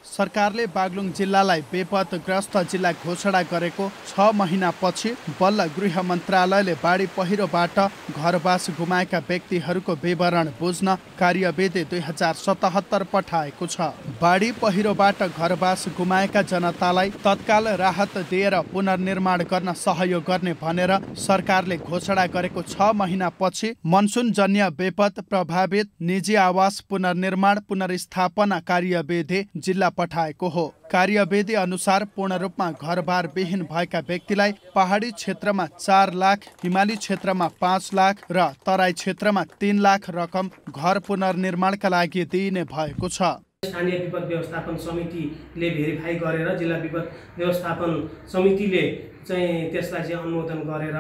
सरकारले बागलुङ जिल्लालाई विपदग्रस्त जिल्ला घोषणा गरेको 6 महिनापछि बल्ल गृह मन्त्रालयले बाढी पहिरोबाट घरबास गुमाएका व्यक्तिहरूको विवरण बुझ्न कार्यविधि 2077 पठाएको छ। बाढी पहिरोबाट घरबास गुमाएका जनतालाई तत्काल राहत दिएर पुनर्निर्माण गर्न सहयोग गर्ने भनेर सरकारले घोषणा गरेको 6 महिनापछि मनसुनजन्य विपद प्रभावित निजी आवास पुनर्निर्माण पुनर्स्थापना कार्यविधि जिल्ला पठाएको हो। कार्यविधि अनुसार पूर्ण रूपमा घरबार विहीन भएका व्यक्तिलाई पहाडी क्षेत्रमा 4 लाख, हिमाली क्षेत्रमा 5 लाख र तराई क्षेत्रमा 3 लाख रकम घर पुनर्निर्माणका लागि दिइने भएको छ। स्थानीय विपद व्यवस्थापन समितिले भेरिफाई गरेर जिल्ला विपद व्यवस्थापन समितिले चाहिँ त्यसलाई चाहिँ अनुमोदन गरेर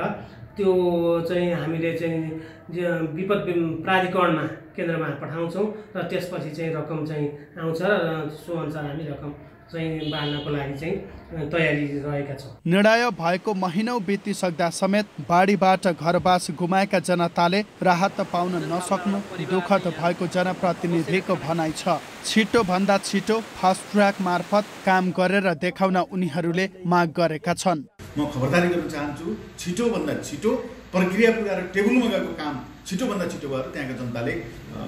त्यो चाहिँ हामीले चाहिँ विपद प्राधिकरणमा केन्द्रमा पठाउँछौँ र त्यसपछि चाहिँ रकम चाहिँ आउँछ र सो अनुसार हामी रकम चाहिँ बाँड्नको लागि चाहिँ तयारी रहेका छौँ। निर्णय भएको महिनौँ बितिसक्दा समेत बाढीबाट घरबास गुमाएका जनताले राहत पाउन नसक्नु दुःखद भएको जनप्रतिनिधिको भनाइ छ। छिटो भन्दा छिटो फास्ट ट्र्याक मार्फत काम गरेर देखाउन उनीहरूले माग गरेका छन्। म खबरदारी गर्न चाहन्छु, छिटो भन्दा छिटो प्रक्रिया पुऱ्याएर टेबलमा गएको काम छिटो भन्दा छिटो भएर त्यहाँका जनताले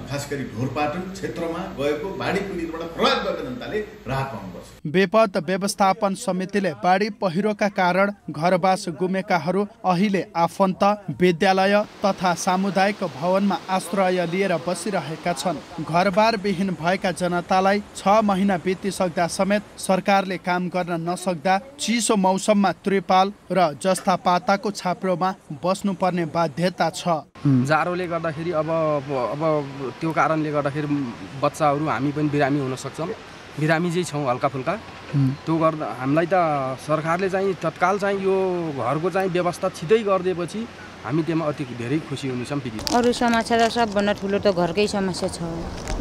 खास गरी ढोरपाटन क्षेत्रमा गएको बाढी पीडितबाट प्रभावित भएका जनताले राहत पाउनुपर्छ। विपद व्यवस्थापन समितिले बाढी पहिरोका कारण घरबास गुमेकाहरू अहिले आफन्त, विद्यालय तथा सामुदायिक भवनमा आश्रय लिएर बसिरहेका छन्। घरबार विहीन भएका जनतालाई 6 महिना बितिसक्दा समेत सरकारले काम गर्न नसक्दा चिसो मौसममा त्रिपाल र जस्ता पाताको छाप्रोमा बस्नुपर्ने बाध्यता छ। जाडोले गर्दाखेरि अब त्यो कारणले गर्दाखेरि बच्चाहरू हामी पनि बिरामी हुन सक्छौँ। बिरामी चाहिँ छौँ हल्का फुल्का। त्यो गर्दा हामीलाई त सरकारले चाहिँ तत्काल चाहिँ यो घरको चाहिँ व्यवस्था छिटै गरिदिएपछि हामी त्यसमा अति धेरै खुसी हुनेछौँ। अरू समस्या त सबभन्दा ठुलो त घरकै समस्या छ,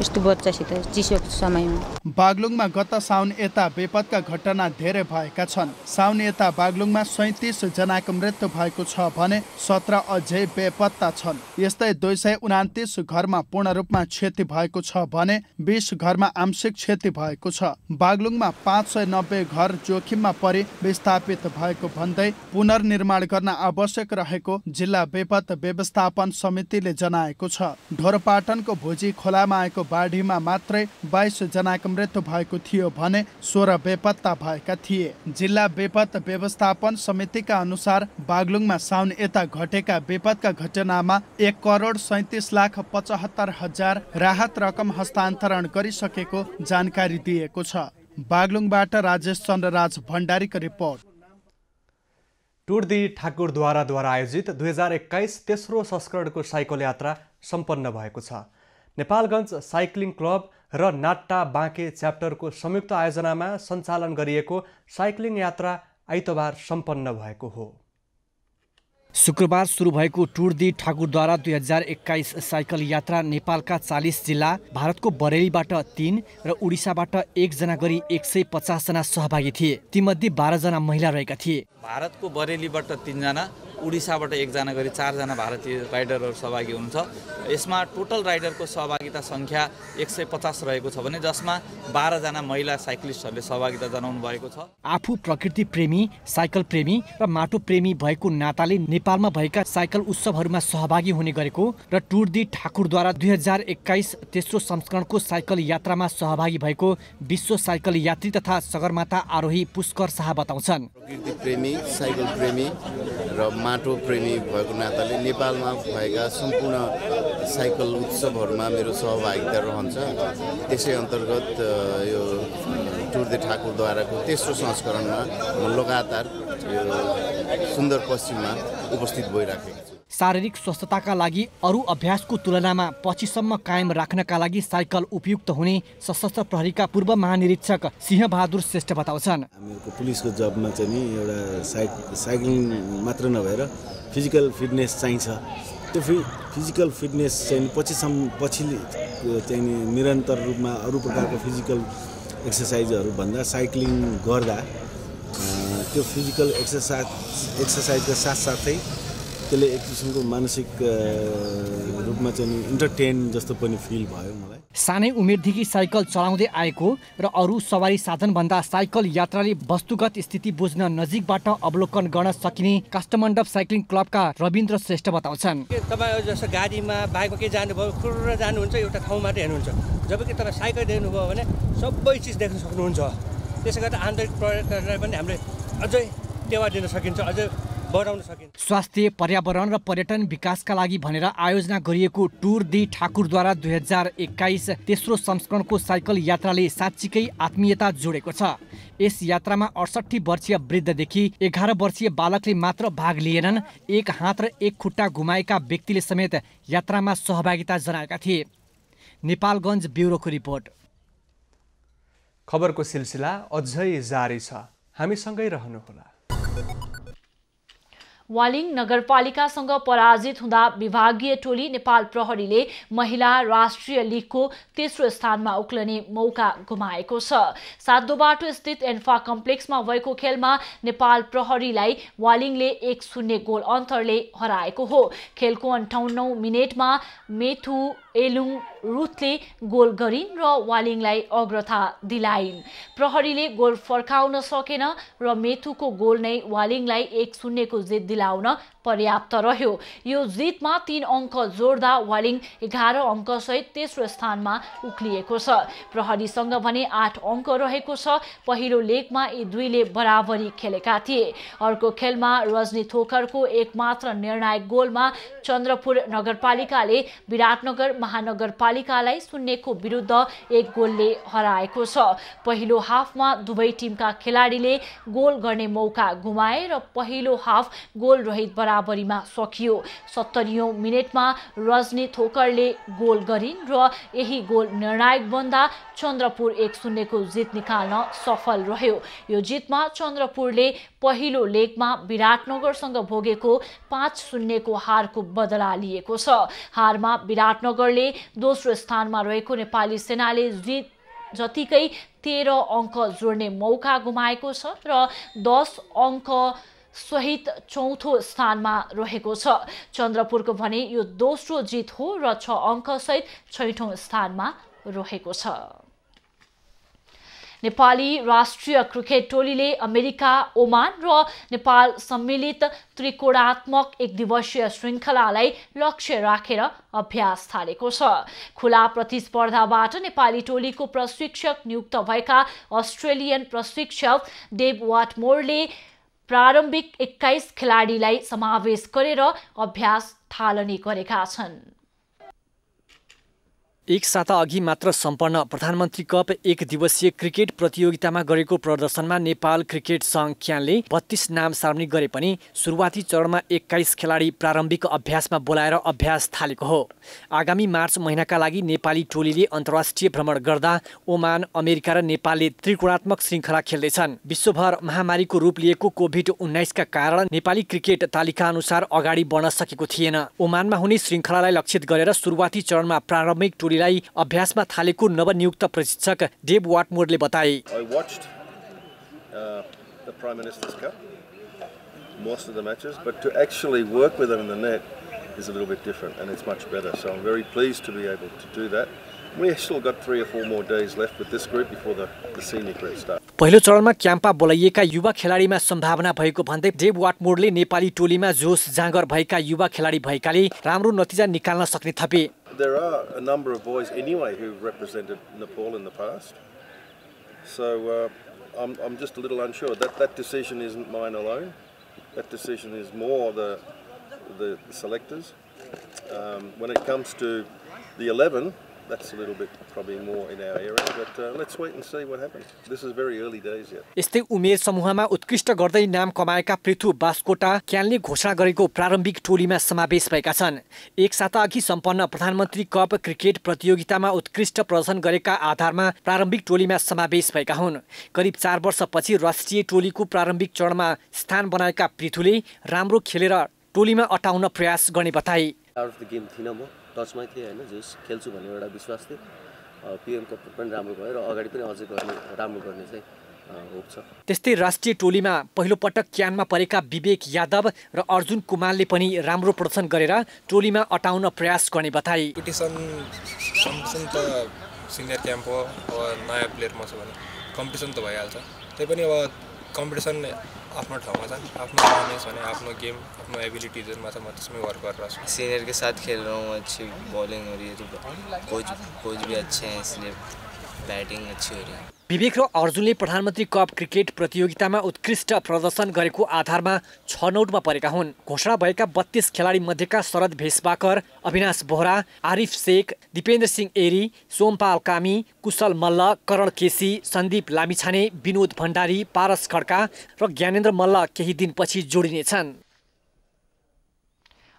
यस्तो बच्चासित चिसो समयमा। बागलुङमा गत साउन यता विपदका घटना धेरै भएका छन्। साउन यता बागलुङमा 37 जनाको मृत्यु भएको छ भने 17 अझै बेपत्ता छन्। यस्तै 229 घरमा पूर्ण रूपमा क्षति भएको छ भने 20 घरमा आंशिक क्षति भएको छ। बागलुङमा 590 घर जोखिममा परि विस्थापित भएको भन्दै पुनर्निर्माण गर्न आवश्यक रहेको जिल्ला विपद व्यवस्थापन समितिले जनाएको छ। ढोरपाटनको भुजी खोलामा आएको बाढीमा मात्रै 22 जनाको मृत्यु भएको थियो भने 16 बेपत्ता भएका थिए। जिल्ला विपद व्यवस्थापन समितिका अनुसार बागलुङमा साउन यता घटेका विपदका घटनामा 1,37,75,000 राहत रकम हस्तान्तरण गरिसकेको जानकारी दिएको छ। बागलुङबाट राजेश चन्द्रराज भण्डारीको रिपोर्ट। टुर्दी ठाकुरद्वारा आयोजित 2021 तेस्रो संस्करणको साइकल यात्रा सम्पन्न भएको छ। नेपालगञ्ज साइक्लिङ क्लब र नाट्टा बाँके च्याप्टरको संयुक्त आयोजनामा सञ्चालन गरिएको साइक्लिङ यात्रा आइतबार सम्पन्न भएको हो। शुक्रबार सुरु भएको टुर्दी ठाकुरद्वारा 2021 साइकल यात्रा नेपालका 40 जिल्ला, भारतको बरेलीबाट 3 र उडिसाबाट 1 जना गरी 150 जना सहभागी थिए। तीमध्ये 12 जना महिला रहेका थिए। भारतको बरेलीबाट 3 जना, उडिसाबाट 1 जना गरी 4 जना भारतीय राइडरहरू सहभागी हुनुहुन्छ। यसमा टोटल राइडरको सहभागिता सङ्ख्या 150 रहेको छ भने जसमा 12 जना महिला साइक्लिस्टहरूले सहभागिता जनाउनु भएको छ। आफू प्रकृति प्रेमी, साइकल प्रेमी र माटो प्रेमी भएको नाताले नेपालमा भएका साइकल उत्सवहरूमा सहभागी हुने गरेको र टुर दी ठाकुरद्वारा 2021 तेस्रो संस्करणको साइकल यात्रामा सहभागी भएको विश्व साइकल यात्री तथा सगरमाथा आरोही पुष्कर शाह बताउँछन्। प्रकृति प्रेमी, साइकल प्रेमी र माटो प्रेमी भएको नाताले नेपालमा भएका सम्पूर्ण साइकल उत्सवहरूमा मेरो सहभागिता रहन्छ। त्यसै अन्तर्गत यो टुर दी ठाकुरद्वाराको तेस्रो संस्करणमा म लगातार यो सुन्दर पश्चिममा उपस्थित भइराखेको छु। शारीरिक स्वस्थताका लागि अरू अभ्यासको तुलनामा पछिसम्म कायम राख्नका लागि साइकल उपयुक्त हुने सशस्त्र प्रहरीका पूर्व महानिरीक्षक सिंहबहादुर श्रेष्ठ बताउँछन्। हामीहरूको पुलिसको जबमा चाहिँ नि एउटा साइक्लिङ मात्र नभएर फिजिकल फिटनेस चाहिन्छ। त्यो फिजिकल फिटनेस चाहिँ पछि चाहिँ निरन्तर रूपमा अरू प्रकारको फिजिकल एक्सर्साइजहरूभन्दा साइक्लिङ गर्दा त्यो फिजिकल एक्सर्साइजका साथसाथै त्यसले एक किसिमको मानसिक रूपमा चाहिँ इन्टरटेन जस्तो पनि फिल भयो मलाई। सानै उमेरदेखि साइकल चलाउँदै आएको र अरू सवारी साधनभन्दा साइकल यात्राले वस्तुगत स्थिति बुझ्न नजिकबाट अवलोकन गर्न सकिने काष्ठमण्डप साइक्लिङ क्लबका रविन्द्र श्रेष्ठ बताउँछन्। तपाईँ जस्तो गाडीमा बाइकमा के जानुभयो खुर्र जानुहुन्छ एउटा ठाउँ मात्रै हेर्नुहुन्छ, जबकि तपाईँ साइकल देख्नुभयो भने सबै चिज देख्न सक्नुहुन्छ। त्यसै गर्दा आन्तरिक पर्यटकहरूलाई पनि हामीले अझै टेवा दिन सकिन्छ, अझै बढाउन सकिन्छ। स्वास्थ्य, पर्यावरण र पर्यटन विकासका लागि भनेर आयोजना गरिएको टुर दी ठाकुरद्वारा 2021 तेस्रो संस्करणको साइकल यात्राले साँच्चीकै आत्मीयता जोडेको छ। यस यात्रामा 68 वर्षीय वृद्धदेखि 11 वर्षीय बालकले मात्र भाग लिएनन्। एक हात र एक खुट्टा गुमाएका व्यक्तिले समेत यात्रामा सहभागिता जनाएका थिए। नेपालगञ्ज ब्युरोको रिपोर्ट। खबरको सिलसिला अझै जारी छ, हामीसँगै रहनुहोला। वालिङ नगरपालिकासँग पराजित हुँदा विभागीय टोली नेपाल प्रहरीले महिला राष्ट्रिय लिगको तेस्रो स्थानमा उक्लने मौका गुमाएको छ। सातोबाटो स्थित एन्फा कम्प्लेक्समा भएको खेलमा नेपाल प्रहरीलाई वालिङले 1-0 गोल अन्तरले हराएको हो। खेलको 58औं मिनेटमा मेथु एलुङ रुथले गोल गरिन् र वालिङलाई अग्रता दिलाइन्। प्रहरीले गोल फर्काउन सकेन र मेथुको गोल नै वालिङलाई 1-0 को जित दिलाउन पर्याप्त रह्यो। यो जितमा 3 अङ्क जोड्दा वालिङ 11 अङ्कसहित तेस्रो स्थानमा उक्लिएको छ। प्रहरीसँग भने 8 अङ्क रहेको छ। पहिलो लेगमा यी दुईले बराबरी खेलेका थिए। अर्को खेलमा रजनी थोकरको एकमात्र निर्णायक गोलमा चन्द्रपुर नगरपालिकाले विराटनगर महानगरपालिकालाई 0 को विरुद्ध 1 गोलले हराएको छ। पहिलो हाफमा दुवै टिमका खेलाडीले गोल गर्ने मौका गुमाए र पहिलो हाफ गोल रहित बराबरीमा सकियो। 70औं मिनेटमा रजनी थोकरले गोल गरिन् र यही गोल निर्णायक बन्दा चन्द्रपुर 1-0 को जित निकाल्न सफल रह्यो। यो जितमा चन्द्रपुरले पहिलो लेगमा विराटनगरसँग भोगेको 5-0 को हारको बदला लिएको छ। हारमा विराटनगरले दोस्रो स्थानमा रहेको नेपाली सेनाले जित जतिकै 13 अङ्क जोड्ने मौका गुमाएको छ र 10 अङ्क सहित चौथो स्थानमा रहेको छ। चन्द्रपुरको भने यो दोस्रो जित हो र 6 अङ्क सहित छैठौं स्थानमा रहेको छ। नेपाली राष्ट्रिय क्रिकेट टोलीले अमेरिका, ओमान र नेपाल सम्मिलित त्रिकोणात्मक एकदिवसीय श्रृङ्खलालाई लक्ष्य राखेर अभ्यास थालेको छ। खुला प्रतिस्पर्धाबाट नेपाली टोलीको प्रशिक्षक नियुक्त भएका अस्ट्रेलियन प्रशिक्षक डेभ वाटमोरले प्रारम्भिक 21 खेलाडीलाई समावेश गरेर अभ्यास थालनी गरेका छन्। एक साता अघि मात्र सम्पन्न प्रधानमन्त्री कप 1 दिवसीय क्रिकेट प्रतियोगितामा गरेको प्रदर्शनमा नेपाल क्रिकेट सङ्घ क्यानले 32 नाम सार्वजनिक गरे पनि सुरुवाती चरणमा 21 खेलाडी प्रारम्भिक अभ्यासमा बोलाएर अभ्यास थालेको हो। आगामी मार्च महिनाका लागि नेपाली टोलीले अन्तर्राष्ट्रिय भ्रमण गर्दा ओमान, अमेरिका र नेपालले त्रिकोणात्मक श्रृङ्खला खेल्दैछन्। विश्वभर महामारीको रूप लिएको कोभिड-19 का कारण नेपाली क्रिकेट तालिका अनुसार अगाडि बढ्न सकेको थिएन। ओमानमा हुने श्रृङ्खलालाई लक्षित गरेर सुरुवाती चरणमा प्रारम्भिक टोलीलाई अभ्यासमा थालेको नवनियुक्त प्रशिक्षक डेभ वाटमोरले बताए। I watched the Prime Minister's Cup most of the matches, but to actually work with them in the net is a little bit different, and it's much better. So I'm very pleased to be able to do that. We still got 3 or 4 more days left with this group before the senior group starts. पहिलो चरणमा क्याम्पमा बोलाइएका युवा खेलाडीमा सम्भावना भएको भन्दै डेभ वाटमोरले नेपाली टोलीमा जोस जाँगर भएका युवा खेलाडी भएकाले राम्रो नतिजा निकाल्न सक्ने थपे। There are a number of boys anyway who've represented Nepal in the past. So I'm just a little unsure. That decision isn't mine alone. That decision is more the selectors. When it comes to the 11, that's a little bit probably more in our area, but let's wait and see what happens. This is very early days yet. यस्तै उमेर समूहमा उत्कृष्ट गर्दै नाम कमाएका पृथु बास्कोटा क्यानले घोषणा गरेको प्रारम्भिक टोलीमा समावेश भएका छन्। एक साता अघि सम्पन्न प्रधानमन्त्री कप क्रिकेट प्रतियोगितामा उत्कृष्ट प्रदर्शन गरेका आधारमा प्रारम्भिक टोलीमा समावेश भएका हुन्। करिब 4 वर्षपछि राष्ट्रिय टोलीको प्रारम्भिक चरणमा स्थान बनाएका पृथुले राम्रो खेलेर टोलीमा अटाउन प्रयास गर्ने बताए। टचमै थिएँ हैन, जोस खेल्छु भन्ने एउटा विश्वास थियो। पीएम कप पनि राम्रो भयो र अगाडि पनि अझै राम्रो गर्ने चाहिँ होप छ। त्यस्तै राष्ट्रिय टोलीमा पहिलो पटक क्यानमा परेका विवेक यादव र अर्जुन कुमारले पनि राम्रो प्रदर्शन गरेर टोलीमा अटाउन प्रयास गर्ने बताए। कम्पिटिसन त सिनियर क्याम्प हो, अब नयाँ प्लेयर म छु भने कम्पिटिसन त भइहाल्छ। त्यही पनि अब कम्पिटिसन आफ्नो ठाउँमा छ, आफ्नो परफर्मेन्स भने आफ्नो गेम, आफ्नो एबिलिटीजहरुमा छ, म त्यसमै वर्क गरिरहेको छु। सीनियर के साथ खेल रहा हूँ, अच्छी बॉलिंग हो रही है, तो कोच भी अच्छे हैं, इसलिए बैटिंग अच्छी हो रही है। विवेक र अर्जुनले प्रधानमन्त्री कप क्रिकेट प्रतियोगितामा उत्कृष्ट प्रदर्शन गरेको आधारमा 6 नौटमा परेका हुन्। घोषणा भएका 32 खेलाडी मध्येका शरद भेषबाकर, अविनाश बोहरा, आरिफ शेख, दिपेन्द्र सिंह एरी, सोमपाल कामी, कुशल मल्ल, करण केसी, सन्दीप लामिछाने, विनोद भण्डारी, पारस खड्का र ज्ञानेन्द्र मल्ल केही दिनपछि जोडिनेछन्।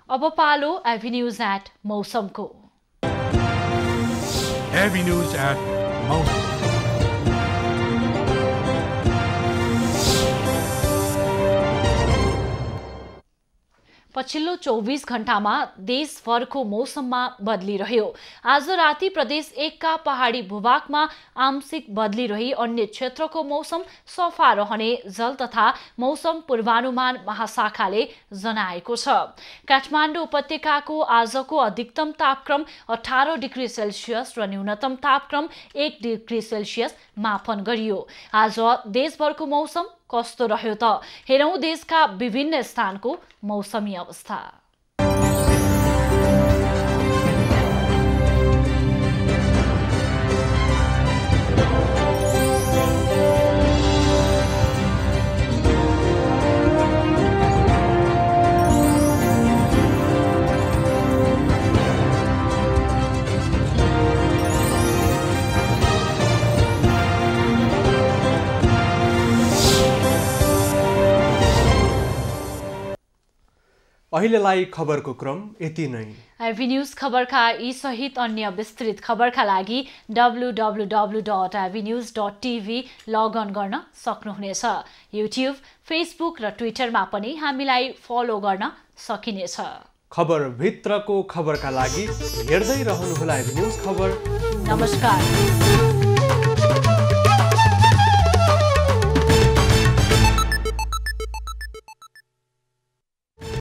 अब पालो एभिन्यूज एट मौसमको। एभिन्यूज एट मौसम। पछिल्लो 24 घण्टामा देशभरको मौसममा बदली रह्यो। आज राति प्रदेश 1 का पहाडी भूभागमा आंशिक बदली रही अन्य क्षेत्रको मौसम सफा रहने जल तथा मौसम पूर्वानुमान महाशाखाले जनाएको छ। काठमाडौँ उपत्यकाको आजको अधिकतम तापक्रम 18 डिग्री सेल्सियस र न्यूनतम तापक्रम 1 डिग्री सेल्सियस मापन गरियो। आज देशभरको मौसम कस्तो रह्यो त हेरौं देशका विभिन्न स्थानको मौसमी अवस्था। अहिलेलाई खबरको क्रम यति नै। एभिन्यूज खबरका यी सहित अन्य विस्तृत खबरका लागि www.avenews.tv लगअन गर्न सक्नुहुनेछ। युट्युब, फेसबुक र ट्विटरमा पनि हामीलाई फलो गर्न सकिनेछ। खबर भित्रको खबरका लागि हेर्दै रहनुहोला एभिन्यूज खबर। नमस्कार।